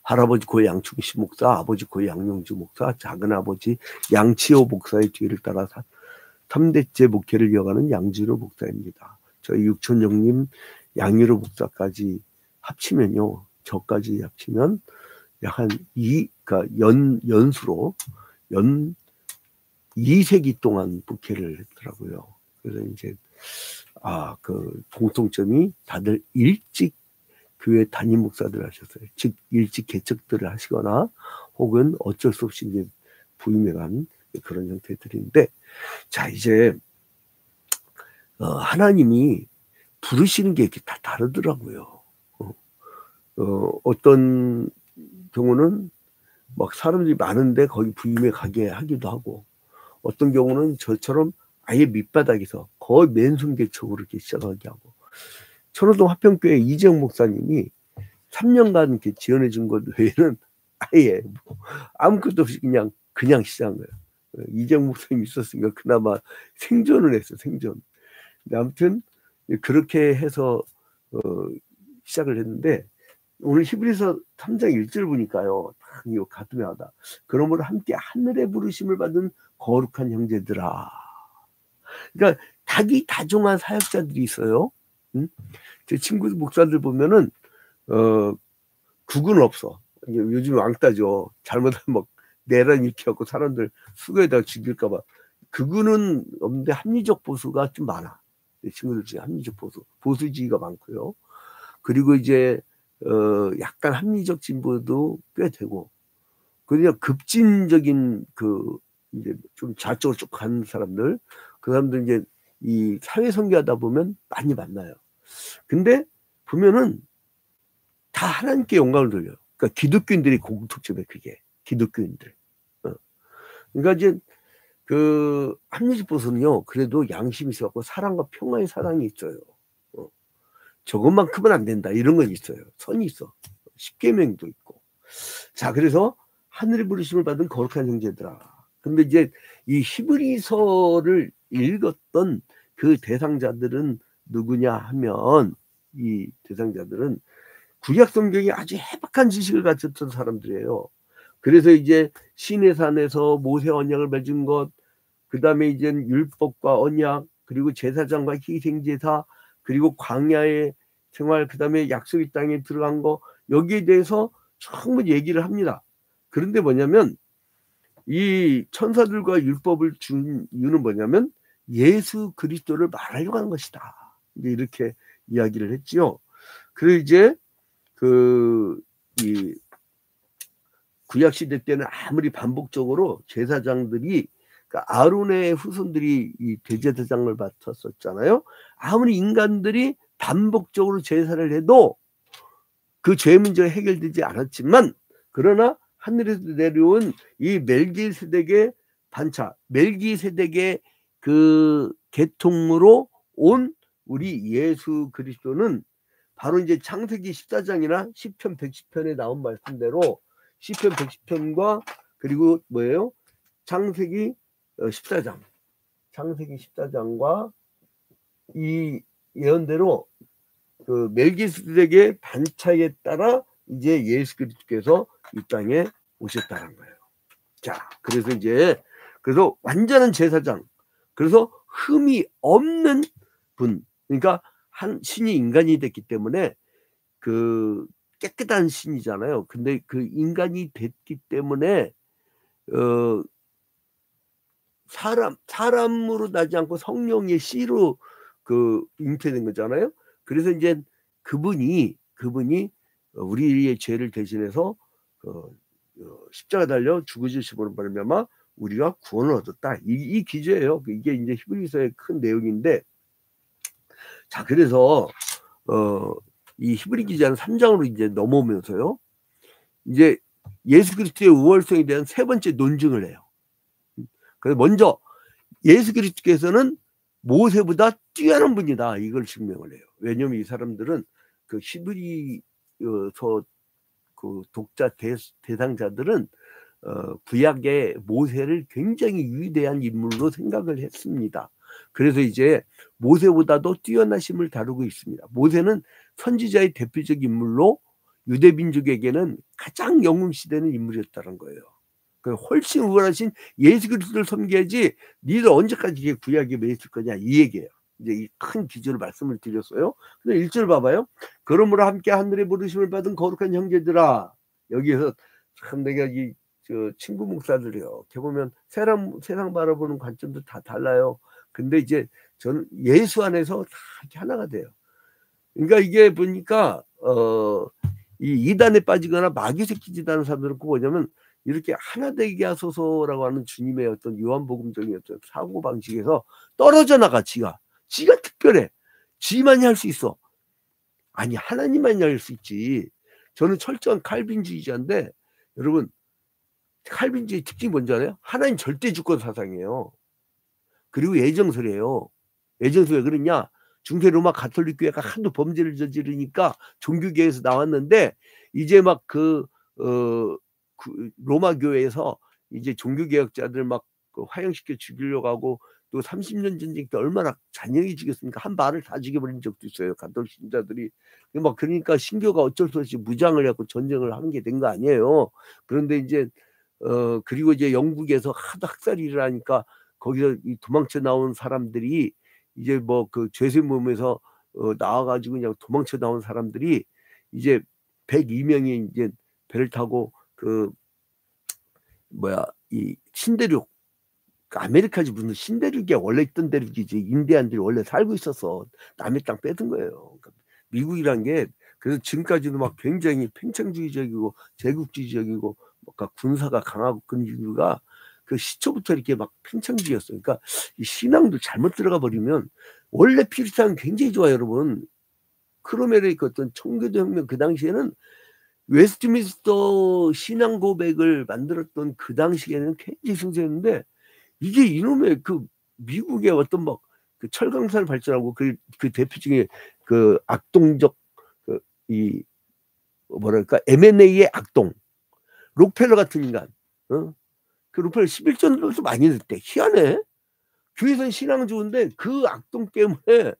할아버지 고 양충식 목사, 아버지 고 양용주 목사, 작은아버지 양치호 목사의 뒤를 따라 3대째 목회를 이어가는 양진호 목사입니다. 저희 육촌형님 양유로 목사까지 합치면요, 저까지 합치면 약 한 그러니까 연수로 2세기 동안 목회를 했더라고요. 그래서 이제 그 공통점이 다들 일찍 교회 담임 목사들 하셨어요. 즉 일찍 개척들을 하시거나 혹은 어쩔 수 없이 이제 부임해간 그런 형태들인데, 자 이제 하나님이 부르시는 게 이렇게 다 다르더라고요. 어떤 경우는 막 사람들이 많은데 거기 부임해 가게 하기도 하고, 어떤 경우는 저처럼 아예 밑바닥에서 거의 맨손개척으로 이렇게 시작하게 하고, 천호동 화평교회 이재영 목사님이 3년간 이렇게 지원해 준 것 외에는 아예 아무것도 없이 그냥 시작한 거예요. 이재영 목사님이 있었으니까 그나마 생존을 했어요. 생존. 근데 아무튼 그렇게 해서 시작을 했는데, 오늘 히브리서 3장 1절 보니까요, 이거 가슴하다. 그러므로 함께 하늘의 부르심을 받은 거룩한 형제들아. 그러니까 다종한 사역자들이 있어요. 제 친구 목사들 보면은 국은 없어. 요즘 왕따죠. 잘못하면 막 내란 일으켜갖고 사람들 수거에다가 죽일까봐. 그거는 없는데 합리적 보수가 좀 많아. 내 친구들 중에 합리적 보수주의가 많고요. 그리고 이제 약간 합리적 진보도 꽤 되고, 그냥 급진적인 이제 좀 좌쪽으로 쭉 가는 사람들, 그 사람들 이제 이 사회 선교하다 보면 많이 만나요. 근데 보면은 다 하나님께 영광을 돌려요. 그러니까 기독교인들이 공통점에 그게 기독교인들. 그러니까 이제 합리적 보수는요, 그래도 양심이 있어갖고 사랑과 평화의 사랑이 있어요. 저것만큼은 안 된다 이런 건 있어요. 선이 있어. 십계명도 있고. 자, 그래서 하늘의 부르심을 받은 거룩한 형제들아. 근데 이제 이 히브리서를 읽었던 그 대상자들은 누구냐 하면, 이 대상자들은 구약 성경에 아주 해박한 지식을 가졌던 사람들이에요. 그래서 이제 시내산에서 모세 언약을 맺은 것, 그 다음에 이제 율법과 언약, 그리고 제사장과 희생제사, 그리고 광야의 생활, 그 다음에 약속의 땅에 들어간 거, 여기에 대해서 전부 얘기를 합니다. 그런데 뭐냐면 이 천사들과 율법을 준 이유는 뭐냐면 예수 그리스도를 말하려고 하는 것이다. 이렇게 이야기를 했지요. 그리고 이제 이 구약 시대 때는 아무리 반복적으로 제사장들이, 그러니까 아론의 후손들이 이 대제사장을 맡았었잖아요. 아무리 인간들이 반복적으로 제사를 해도 그 죄 문제가 해결되지 않았지만, 그러나 하늘에서 내려온 이 멜기세덱의 반차, 멜기세덱의 그 계통으로 온 우리 예수 그리스도는 바로 이제 창세기 14장이나 시편 110편에 나온 말씀대로 시편 110편과 그리고 뭐예요? 창세기 14장. 창세기 14장과 이 예언대로 그 멜기세덱의 반차에 따라 이제 예수 그리스도께서 이 땅에 오셨다는 거예요. 자, 그래서 이제 완전한 제사장, 그래서 흠이 없는 분, 그러니까 한 신이 인간이 됐기 때문에 깨끗한 신이잖아요. 근데 그 인간이 됐기 때문에 사람으로 나지 않고 성령의 씨로 잉태된 거잖아요. 그래서 이제 그분이 우리의 죄를 대신해서 십자가 달려 죽으심으로 말미암아 우리가 구원을 얻었다. 이 기저예요. 이게 이제 히브리서의 큰 내용인데, 자, 그래서 이 히브리 기자는 3장으로 이제 넘어오면서요, 이제 예수 그리스도의 우월성에 대한 세 번째 논증을 해요. 그래서 먼저 예수 그리스도께서는 모세보다 뛰어난 분이다, 이걸 증명을 해요. 왜냐하면 이 사람들은 그 히브리서 그 독자 대상자들은 구약의 모세를 굉장히 위대한 인물로 생각을 했습니다. 그래서 이제 모세보다도 뛰어나심을 다루고 있습니다. 모세는 선지자의 대표적 인물로 유대 민족에게는 가장 영웅시되는 인물이었다는 거예요. 훨씬 우월하신 예수 그리스도를 섬겨야지 니들 언제까지 이게 구약에 매 있을 거냐 이 얘기예요. 이제 이 큰 기준을 말씀을 드렸어요. 근데 1절 봐봐요. 그러므로 함께 하늘의 부르심을 받은 거룩한 형제들아. 여기에서 참 내가 이 친구 목사들이요. 이렇게 보면 세상 바라보는 관점도 다 달라요. 근데 이제 저는 예수 안에서 다 이렇게 하나가 돼요. 그러니까 이게 보니까 이 이단에 빠지거나 마귀 새끼짓하는 사람들은 꼭 뭐냐면 이렇게 하나 되게 하소서라고 하는 주님의 어떤 요한복음적인 어떤 사고 방식에서 떨어져 나가. 지가 특별해. 지만이 할 수 있어. 아니 하나님만이 할 수 있지. 저는 철저한 칼빈주의자인데 여러분 칼빈주의 특징이 뭔지 알아요? 하나님 절대 주권 사상이에요. 그리고 예정설이에요. 예정설 왜 그러냐? 중세 로마 가톨릭 교회가 하도 범죄를 저지르니까 종교계에서 나왔는데 이제 막 로마 교회에서 이제 종교개혁자들 막 화형시켜 죽이려고 하고 또 30년 전쟁 때 얼마나 잔인하게 죽였습니까? 한 말을 다 죽여버린 적도 있어요. 가톨릭 신자들이. 막 그러니까 신교가 어쩔 수 없이 무장을 해갖고 전쟁을 하는 게 된 거 아니에요. 그런데 이제 그리고 이제 영국에서 하도 학살이 일어나니까 거기서 도망쳐 나온 사람들이 이제 뭐 그 죄수 몸에서 나와가지고 그냥 도망쳐 나온 사람들이 이제 102명이 이제 배를 타고 이 신대륙 아메리카지 무슨 신대륙이 원래 있던 대륙이지. 인디안들이 원래 살고 있어서 남의 땅 뺏은 거예요. 그러니까 미국이란 게 그래서 지금까지도 막 굉장히 팽창주의적이고 제국주의적이고 뭔가 군사가 강하고 그런 이유가 그 시초부터 이렇게 막 팽창주의였어요. 그러니까 이 신앙도 잘못 들어가 버리면 원래 피리탄은 굉장히 좋아요, 여러분. 크로멜의 어떤 청교도 혁명 그 당시에는 웨스트민스터 신앙 고백을 만들었던 그 당시에는 굉장히 승세했는데 이게 이놈의 미국의 어떤 막 그 철강산을 발전하고 그 대표 중에 그 악동적 이 뭐랄까 M&A의 악동 록펠러 같은 인간, 그 록펠러 11전도 많이 냈대. 희한해. 교회에서는 신앙은 좋은데 그 악동 때문에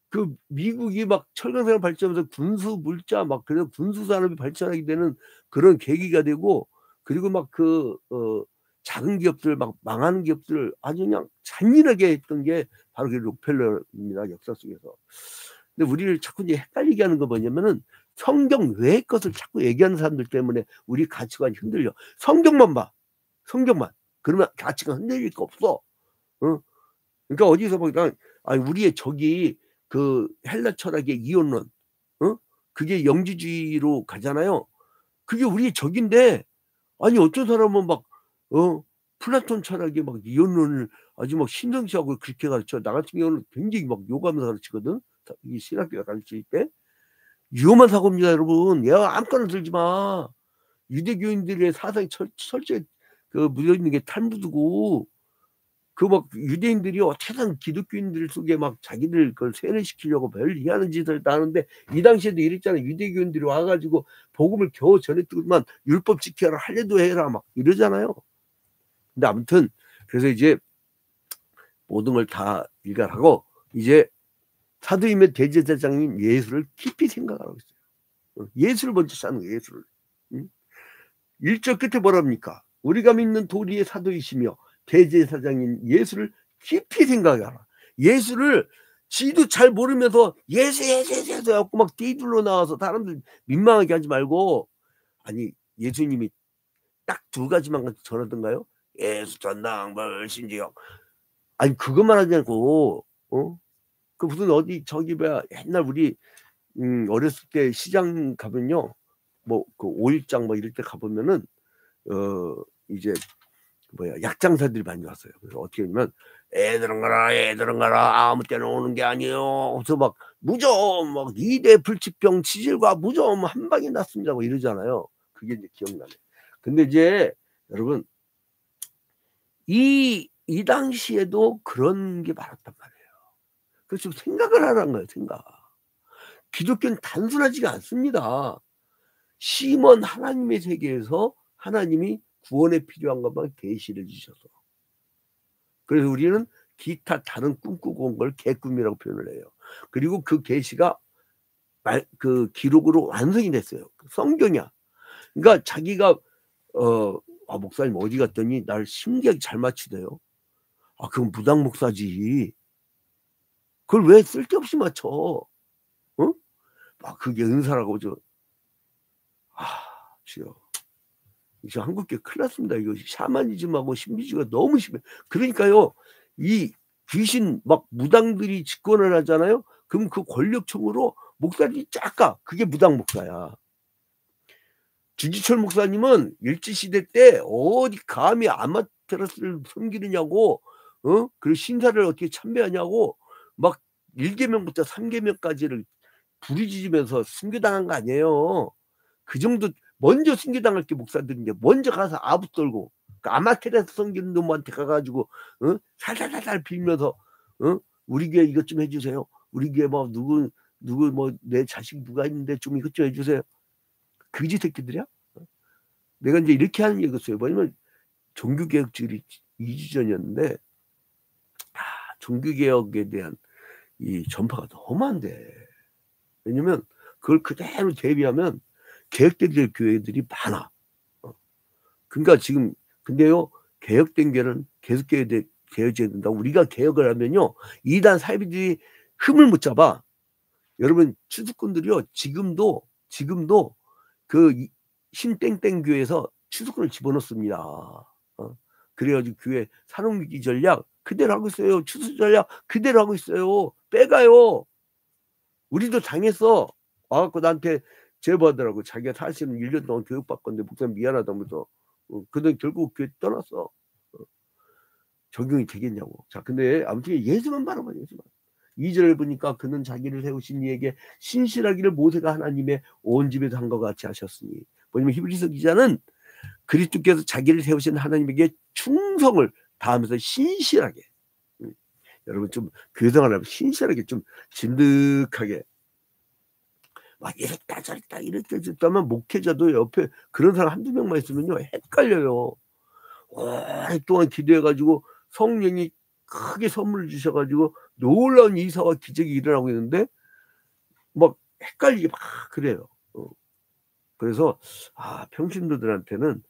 그 미국이 막 철강산을 발전하면서 군수 물자 막 그래서 군수 산업이 발전하게 되는 그런 계기가 되고 그리고 막 작은 기업들 막 망하는 기업들 아주 그냥 잔인하게 했던 게 바로 그 록펠러입니다. 역사 속에서. 근데 우리를 자꾸 이제 헷갈리게 하는 거 뭐냐면은 성경 외의 것을 자꾸 얘기하는 사람들 때문에 우리 가치관이 흔들려. 성경만 봐. 성경만. 그러면 가치가 흔들릴 거 없어. 그러니까 어디서 보니까 우리의 적이 그 헬라 철학의 이원론, 그게 영지주의로 가잖아요. 그게 우리의 적인데 아니 어떤 사람은 막 플라톤 철학의 막 이원론을 아주 막 신성시하고 그렇게 가르쳐. 나 같은 경우는 굉장히 막 욕하면서 가르치거든. 이 신학교가 가르칠 때 위험한 사고입니다, 여러분. 얘가 아무거나 들지 마. 유대교인들의 사상이 철저히 묻어 있는 게 탈무드고. 막 유대인들이 어떻게든 기독교인들 속에 막 자기들 그걸 세뇌시키려고 별 이해하는 짓을 다 하는데 이 당시에도 이랬잖아요. 유대교인들이 와가지고 복음을 겨우 전했더만 율법 지켜라 할례도 해라 막 이러잖아요. 근데 아무튼 그래서 이제 모든 걸 다 일관하고 이제 사도임의 대제사장인 예수를 깊이 생각하라고 했어요. 예수를 먼저 찾는 거예요. 예수를. 1절 끝에 뭐랍니까? 우리가 믿는 도리의 사도이시며 대제사장인 예수를 깊이 생각하라. 예수를 지도 잘 모르면서 예수 해갖고 막 뒤둘러 나와서 사람들 민망하게 하지 말고 아니 예수님이 딱 2가지만 전하던가요? 예수 전당 신지역 아니 그것만 하지 않고 그 무슨 어디 저기 뭐야 옛날 우리 어렸을 때 시장 가면요 뭐 그 5일장 뭐 이럴 때 가보면은 이제 뭐야 약장사들이 많이 왔어요. 그래서 어떻게 하냐면 애들은 가라 아무 때나 오는 게 아니에요. 그래서 막 무좀 막 2대 불치병 치질과 무좀 한 방에 났습니다. 뭐 이러잖아요. 그게 이제 기억나네. 근데 이제 여러분 이 당시에도 그런 게 많았단 말이에요. 그래서 좀 생각을 하라는 거예요. 생각. 기독교는 단순하지가 않습니다. 심원 하나님의 세계에서 하나님이 구원에 필요한 것만 계시를 주셔서 그래서 우리는 기타 다른 꿈꾸고 온 걸 개꿈이라고 표현을 해요. 그리고 그 계시가 그 기록으로 완성이 됐어요. 성경이야. 그러니까 자기가 목사님 어디 갔더니 날 신기하게 잘 맞추대요. 그건 무당 목사지. 그걸 왜 쓸데없이 맞춰? 어? 그게 은사라고 주여. 이제 한국계 큰일 났습니다. 이거 샤머니즘하고 신비주의가 너무 심해. 그러니까요, 이 귀신 막 무당들이 집권을 하잖아요. 그럼 그 권력층으로 목사들이 쫙 가. 그게 무당 목사야. 주지철 목사님은 일제시대 때 어디 감히 아마테라스를 섬기느냐고, 그리고 신사를 어떻게 참배하냐고 막 1계명부터 3계명까지를 부르짖으면서 순교당한 거 아니에요. 그 정도 먼저 순교당할 게 목사들인데 먼저 가서 아부 떨고 그 아마테라스 섬기는 놈한테 가가지고 살살살살 빌면서 우리 교회 이것 좀 해주세요. 우리 교회 뭐 누구 뭐 내 자식 누가 있는데 좀 이것 좀 해주세요. 그지 새끼들이야? 내가 이제 이렇게 하는 얘기였어요. 뭐냐면 종교개혁주의 2주 전이었는데 종교개혁에 대한 이 전파가 너무 안 돼. 왜냐면 그걸 그대로 대비하면 개혁될 교회들이 많아. 그러니까 지금 근데요, 개혁된 교회는 계속 개혁해야 된다고. 우리가 개혁을 하면요, 이단 사이비들이 흠을 못 잡아. 여러분 추수꾼들이요, 지금도 그 신땡땡 교회에서 추수꾼을 집어넣습니다. 그래가지고 교회 산업위기 전략 그대로 하고 있어요. 추수 전략 그대로 하고 있어요. 빼가요. 우리도 당했어. 와갖고 나한테 제보하더라고. 자기가 사실은 1년 동안 교육받건데 목사님 미안하다면서. 근데 결국 교회 떠났어. 적용이 되겠냐고. 자, 근데 아무튼 예수만 바라봐, 예수만. 2절을 보니까 그는 자기를 세우신 이에게 신실하기를 모세가 하나님의 온 집에서 한 것 같이 하셨으니. 뭐냐면 히브리서 기자는 그리스도께서 자기를 세우신 하나님에게 충성을 다하면서 신실하게. 여러분 좀 교회생활하면 신실하게 좀 진득하게 막 이랬다 저랬다 이랬다 저랬다면 목회자도 옆에 그런 사람 한두 명만 있으면요 헷갈려요. 오랫동안 기도해가지고 성령이 크게 선물을 주셔가지고 놀라운 이사와 기적이 일어나고 있는데 막 헷갈리게 막 그래요. 그래서 평신도들한테는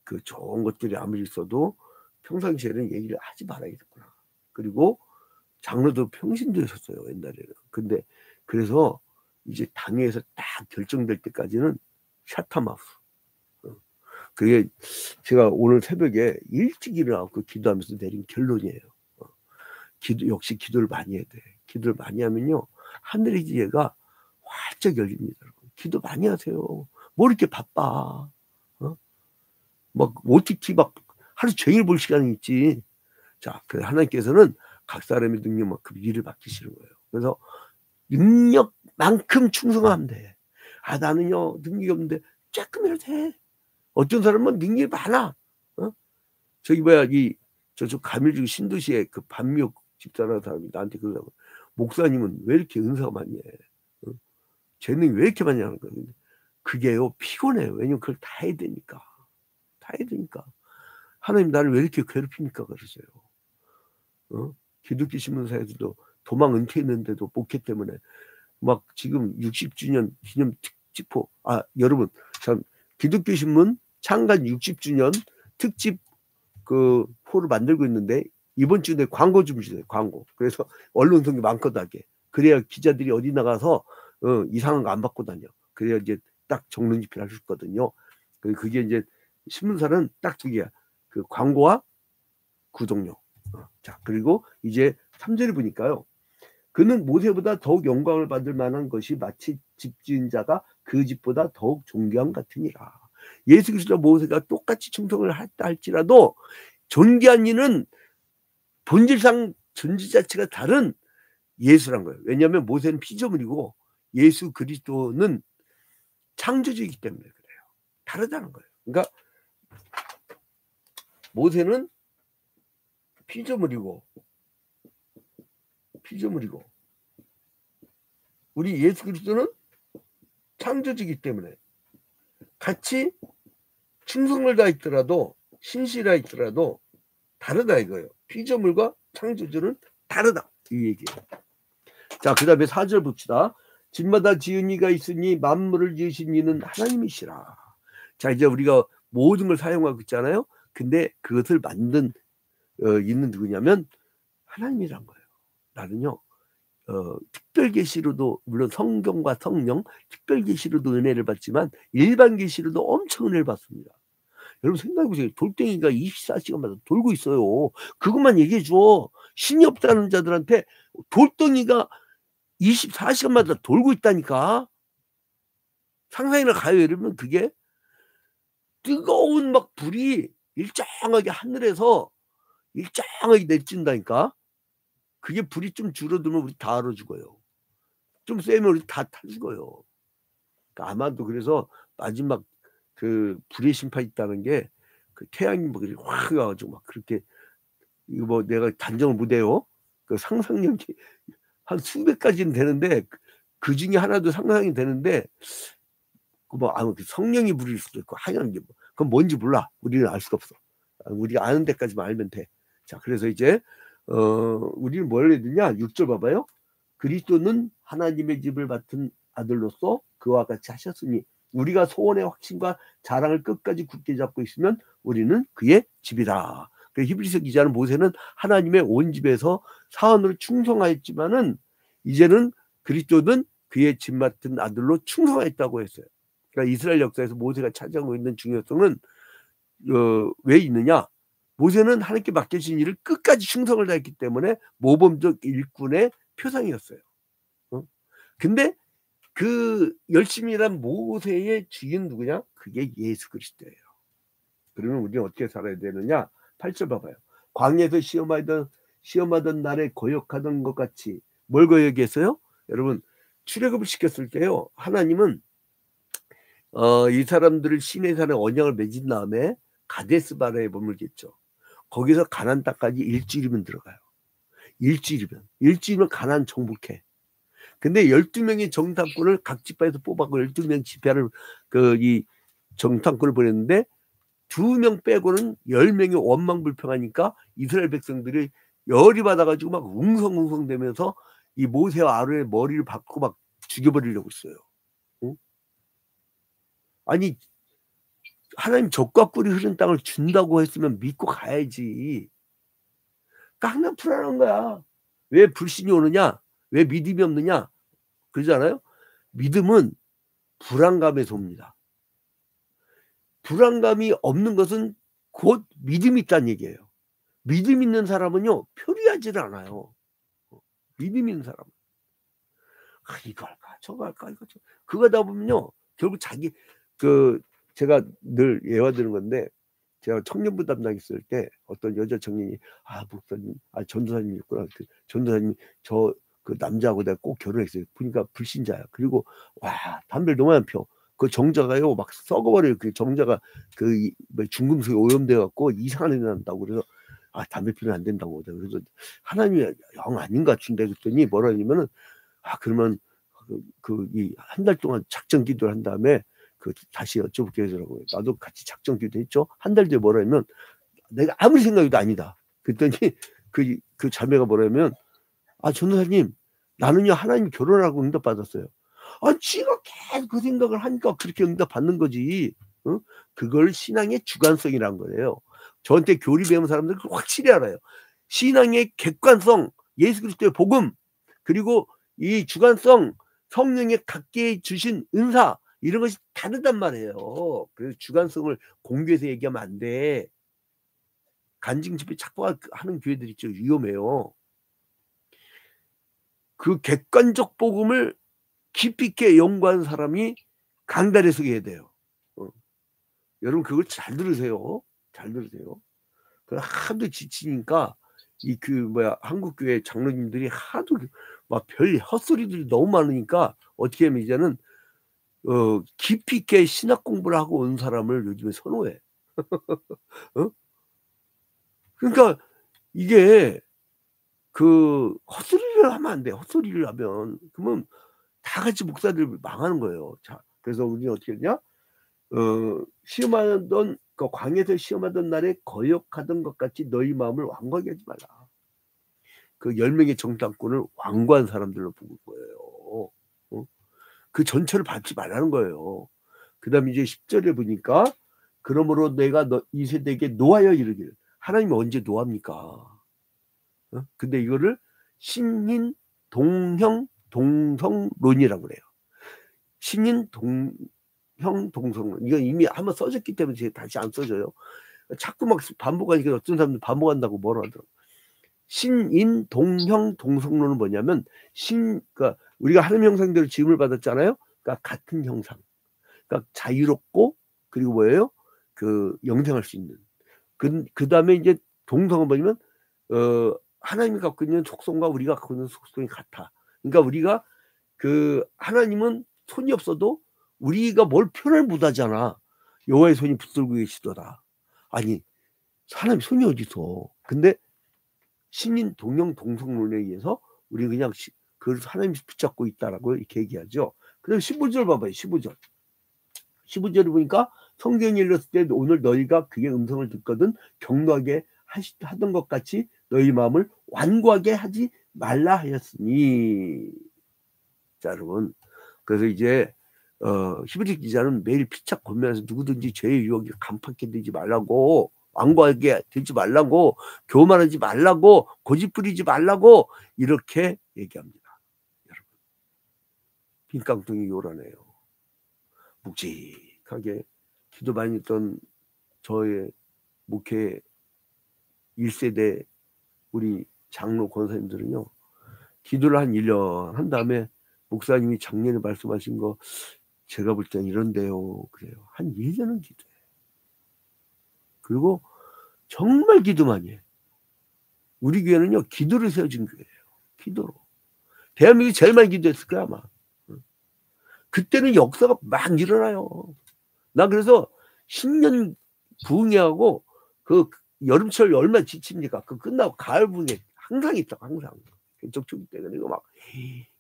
그 좋은 것들이 아무리 있어도 평상시에는 얘기를 하지 말아야겠구나. 그리고 장로도 평신도였었어요 옛날에는. 근데 그래서 이제 당회에서 딱 결정될 때까지는 샤타마우스. 그게 제가 오늘 새벽에 일찍 일어나고 기도하면서 내린 결론이에요. 역시 기도를 많이 해야 돼. 기도를 많이 하면요 하늘의 지혜가 활짝 열립니다. 여러분. 기도 많이 하세요. 뭐 이렇게 바빠. 막 OTT 막 하루 종일 볼 시간이 있지. 자, 그래서 하나님께서는 각 사람의 능력만큼 일을 맡기시는 거예요. 그래서 능력만큼 충성하면 돼. 나는요 능력이 없는데 조금이라도 돼. 어떤 사람은 능력이 많아. 저기 뭐야 저쪽 가밀주 신도시에 그 반미옥 집사라는 사람이 나한테 그러더라고. 목사님은 왜 이렇게 은사가 많이 해? 재능이 왜 이렇게 많이 하는 거야? 그게요 피곤해요. 왜냐면 그걸 다 해야 되니까. 하나님 나를 왜 이렇게 괴롭힙니까? 그러세요. 기독교 신문사에서도 도망 은퇴했는데도 목회 때문에 막 지금 60주년 기념 특집호. 여러분 참 기독교 신문 창간 60주년 특집 그 호를 만들고 있는데 이번 주에 광고 좀 주세요. 광고. 그래서 언론 성기 많거든 하게. 그래야 기자들이 어디 나가서 이상한 거 안 받고 다녀. 그래야 이제 딱 적는 집필 할 수 있거든요. 그게 이제 신문사는 딱 두 개야. 그 광고와 구독료. 자, 그리고 이제 3절을 보니까요. 그는 모세보다 더욱 영광을 받을 만한 것이 마치 집지은 자가 그 집보다 더욱 존귀함 같으니라. 예수 그리스도와 모세가 똑같이 충성을 했다 할지라도 존귀한 이는 본질상 존재 자체가 다른 예수란 거예요. 왜냐하면 모세는 피조물이고 예수 그리스도는 창조주이기 때문에 그래요. 다르다는 거예요. 그러니까 모세는 피조물이고 우리 예수 그리스도는 창조주이기 때문에 같이 충성을 다했더라도 신실하 있더라도 다르다 이거예요. 피조물과 창조주는 다르다 이 얘기예요. 자, 그 다음에 4절 봅시다. 집마다 지은 이가 있으니 만물을 지으신 이는 하나님이시라. 자, 이제 우리가 모든 걸 사용하고 있잖아요. 근데 그것을 만든 있는 누구냐면 하나님이란 거예요. 나는요, 특별 계시로도 물론 성경과 성령, 특별 계시로도 은혜를 받지만 일반 계시로도 엄청 은혜를 받습니다. 여러분 생각해보세요. 돌덩이가 24시간마다 돌고 있어요. 그것만 얘기해 줘. 신이 없다는 자들한테 돌덩이가 24시간마다 돌고 있다니까. 상상이나 가요. 여러분 그게 뜨거운 막 불이 일정하게 하늘에서 일정하게 내친다니까. 그게 불이 좀 줄어들면 우리 다 얼어 죽어요. 좀 세면 우리 다 타 죽어요. 그러니까 아마도 그래서 마지막 그 불의 심판이 있다는 게 그 태양이 막 이렇게 확 와가지고 막 그렇게 이거 뭐 내가 단정을 못해요. 그 상상력이 한 수백 가지는 되는데 그 중에 하나도 상상이 되는데 그 뭐 성령이 부릴 수도 있고 하여간 게 뭐 그건 뭔지 몰라. 우리는 알 수가 없어. 우리가 아는 데까지만 알면 돼. 자, 그래서 이제 우리는 뭘 해야 되냐? 6절 봐봐요. 그리스도는 하나님의 집을 맡은 아들로서 그와 같이 하셨으니 우리가 소원의 확신과 자랑을 끝까지 굳게 잡고 있으면 우리는 그의 집이다. 히브리서 기자는 모세는 하나님의 온 집에서 사원으로 충성하였지만은 이제는 그리스도는 그의 집 맡은 아들로 충성하였다고 했어요. 그러니까 이스라엘 역사에서 모세가 차지하고 있는 중요성은 왜 있느냐? 모세는 하나님께 맡겨진 일을 끝까지 충성을 다했기 때문에 모범적 일꾼의 표상이었어요. 근데 그 열심히 일한 모세의 주인 누구냐? 그게 예수 그리스도예요. 그러면 우리는 어떻게 살아야 되느냐? 8절 봐봐요. 광야에서 시험하던 날에 거역하던 것 같이 뭘 거역했어요? 여러분 출애굽을 시켰을 때요. 하나님은 이 사람들을 시내산에 언약을 맺은 다음에 가데스 바네에 머물겠죠. 거기서 가나안 땅까지 일주일이면 들어가요. 일주일이면 가나안 정복해. 근데 12명의 정탐꾼을 각 지파에서 뽑아고 12명 지파를 이 정탐꾼을 보냈는데 2명 빼고는 10명이 원망불평하니까 이스라엘 백성들이 열이 받아가지고 막 웅성웅성대면서 이 모세와 아론의 머리를 박고 막 죽여버리려고 했어요. 응? 아니 하나님 적과 꿀이 흐른 땅을 준다고 했으면 믿고 가야지. 항상 불안한 거야. 왜 불신이 오느냐? 왜 믿음이 없느냐? 그러잖아요. 믿음은 불안감에서 옵니다. 불안감이 없는 것은 곧 믿음이 있다는 얘기예요. 믿음 있는 사람은요 표리하지를 않아요. 믿음 있는 사람은 이거 할까 저거 할까 이거 그거 하다 보면요 결국 자기 제가 늘 예화드는 건데 제가 청년부 담당했을 때 어떤 여자 청년이 목사님 전도사님이 있구나. 전도사님이 그 남자하고 내가 꼭 결혼했어요. 보니까 불신자야. 그리고 담배를 너무 안 펴. 그 정자가요 막 썩어버려요. 그 정자가 중금속에 오염돼 갖고 이상한 애 난다고. 그래서 담배 피면 안 된다고. 그래서 하나님이 영 아닌 것 같은데 그랬더니 뭐라 하냐면은 그러면 이 한 달 동안 작정 기도를 한 다음에 다시 여쭤볼게 하더라고요. 나도 같이 작정 기도했죠. 한 달 뒤에 뭐라 하면 내가 아무리 생각해도 아니다. 그랬더니 그 자매가 뭐라 하면 전도사님 나는요 하나님 결혼하고 응답받았어요. 지가 계속 그 생각을 하니까 그렇게 응답받는 거지. 그걸 신앙의 주관성이란 거예요. 저한테 교리 배운 사람들은 확실히 알아요. 신앙의 객관성, 예수 그리스도의 복음, 그리고 이 주관성, 성령의 각계 주신 은사 이런 것이 다르단 말이에요. 그래서 주관성을 공교에서 얘기하면 안 돼. 간증 집회 착각하는 교회들 있죠. 위험해요. 그 객관적 복음을 깊이 있게 연구한 사람이 강단에 서게 해야 돼요. 여러분 그걸 잘 들으세요. 잘 들으세요. 하도 지치니까 한국교회 장로님들이 하도 막 별 헛소리들이 너무 많으니까 어떻게 하면 이제는 깊이 있게 신학 공부를 하고 온 사람을 요즘에 선호해. 그러니까 이게 헛소리를 하면 안 돼. 헛소리를 하면 그러면 다 같이 목사들 망하는 거예요. 자, 그래서 우리는 어떻게 했냐? 시험하던 광야에서 시험하던 날에 거역하던 것 같이 너희 마음을 완고하게 하지 말라. 그 10명의 정탐꾼을 완고한 사람들로 본 거예요. 그 전체를 밟지 말라는 거예요. 그 다음에 이제 10절에 보니까 그러므로 내가 이 세대에게 노하여 이르기를. 하나님이 언제 노합니까? 근데 이거를 신인 동형 동성론이라고 그래요. 신인 동형 동성론. 이거 이미 한번 써졌기 때문에 제가 다시 안 써져요. 자꾸 막 반복하니까 어떤 사람들 반복한다고 뭐라 하더라고. 신인 동형 동성론은 뭐냐면 그러니까 우리가 하나님 형상대로 지음을 받았잖아요. 그러니까 같은 형상. 그러니까 자유롭고 그리고 뭐예요? 그 영생할 수 있는. 그 다음에 이제 동성은 뭐냐면 하나님이 갖고 있는 속성과 우리가 갖고 있는 속성이 같아. 그러니까 우리가 그 하나님은 손이 없어도 우리가 뭘 표현을 못하잖아. 여호와의 손이 붙들고 계시더라. 아니 하나님 손이 어디 있어? 근데 신인 동형 동성론에 의해서 우리 그냥 그 하나님이 붙잡고 있다라고 이렇게 얘기하죠. 그다음 15절 봐봐요. 15절. 15절을 보니까 성경이 읽었을 때 오늘 너희가 그의 음성을 듣거든 경노하게 하던 것 같이 너희 마음을 완고하게 하지 말라 하였으니. 자 여러분, 그래서 이제 히브리 기자는 매일 피차 권면해서 누구든지 죄의 유혹에 간파하게 되지 말라고, 완고하게 되지 말라고, 교만하지 말라고, 고집부리지 말라고 이렇게 얘기합니다. 여러분, 빈깡통이 요란해요. 묵직하게 기도 많이 했던 저의 목회 1세대 우리 장로 권사님들은요, 기도를 한 1년 한 다음에 목사님이 작년에 말씀하신 거 제가 볼 땐 이런데요. 그래요. 한 1년은 기도해. 그리고 정말 기도 많이 해. 우리 교회는요, 기도를 세워진 교회예요. 기도로. 대한민국이 제일 많이 기도했을 거야, 아마. 그때는 역사가 막 일어나요. 난 그래서 10년 부흥회하고 그 여름철 얼마나 지칩니까? 그 끝나고 가을 부흥회 항상 있다고, 항상. 개척주기 때. 그리고 막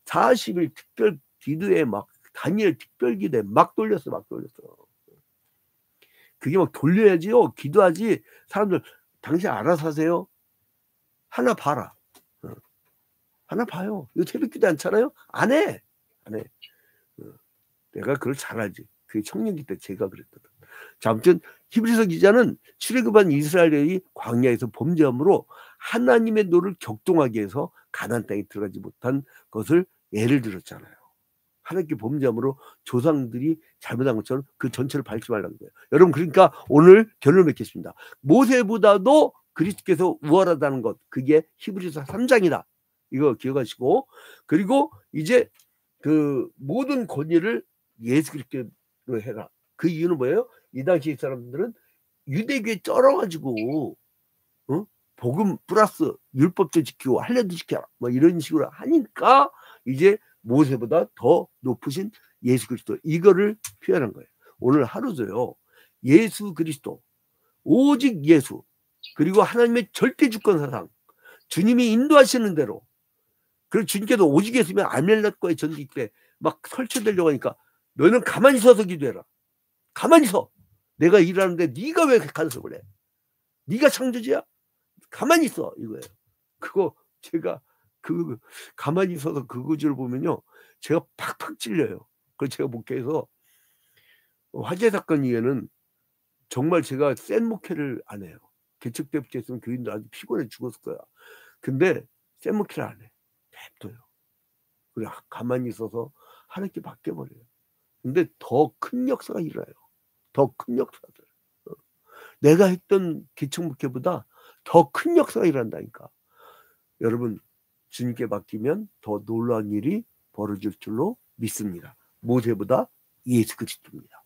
40일 특별 기도회 막 다니엘 특별 기도회 막 돌렸어. 그게 막 돌려야지요. 기도하지. 사람들 당신 알아서 하세요. 하나 봐라. 하나 봐요. 이거 새벽 기도 않잖아요? 안 해. 내가 그걸 잘 알지. 그게 청년기 때 제가 그랬거든. 자, 아무튼 히브리서 기자는 출애굽한 이스라엘이 광야에서 범죄함으로 하나님의 노를 격동하게 해서 가나안 땅에 들어가지 못한 것을 예를 들었잖아요. 하나님께 범죄함으로 조상들이 잘못한 것처럼 그 전체를 밟지 말라는 거예요. 여러분, 그러니까 오늘 결론을 맺겠습니다. 모세보다도 그리스도께서 우월하다는 것, 그게 히브리서 3장이다. 이거 기억하시고, 그리고 이제 그 모든 권위를 예수 그리스도로 해라. 그 이유는 뭐예요? 이 당시 사람들은 유대교에 쩔어가지고 복음 플러스 율법도 지키고 할례도 지켜라 뭐 이런 식으로 하니까 이제 모세보다 더 높으신 예수 그리스도, 이거를 표현한 거예요. 오늘 하루도요, 예수 그리스도, 오직 예수, 그리고 하나님의 절대 주권 사상, 주님이 인도하시는 대로, 그리고 주님께서 오직 예수면 아멜렉과의 전쟁 때 막 설치되려고 하니까 너는 가만히 서서 기도해라. 가만히 서. 내가 일하는데 네가 왜 간섭을 해? 네가 창조주야? 가만히 있어. 이거예요. 그거 제가 그 가만히 서서 그 구절을 보면요, 제가 팍팍 찔려요. 그래서 제가 목회에서 화재 사건 이후에는 정말 제가 센 목회를 안 해요. 개척 때부터 했으면 교인들 아주 피곤해 죽었을 거야. 근데 센 목회를 안 해. 냅둬요. 그래 가만히 있어서 하나님께 맡겨버려요. 근데 더 큰 역사가 일어나요. 더 큰 역사들. 내가 했던 개척 목회보다 더 큰 역사가 일어난다니까. 여러분, 주님께 맡기면 더 놀라운 일이 벌어질 줄로 믿습니다. 모세보다 예수 그리스도입니다.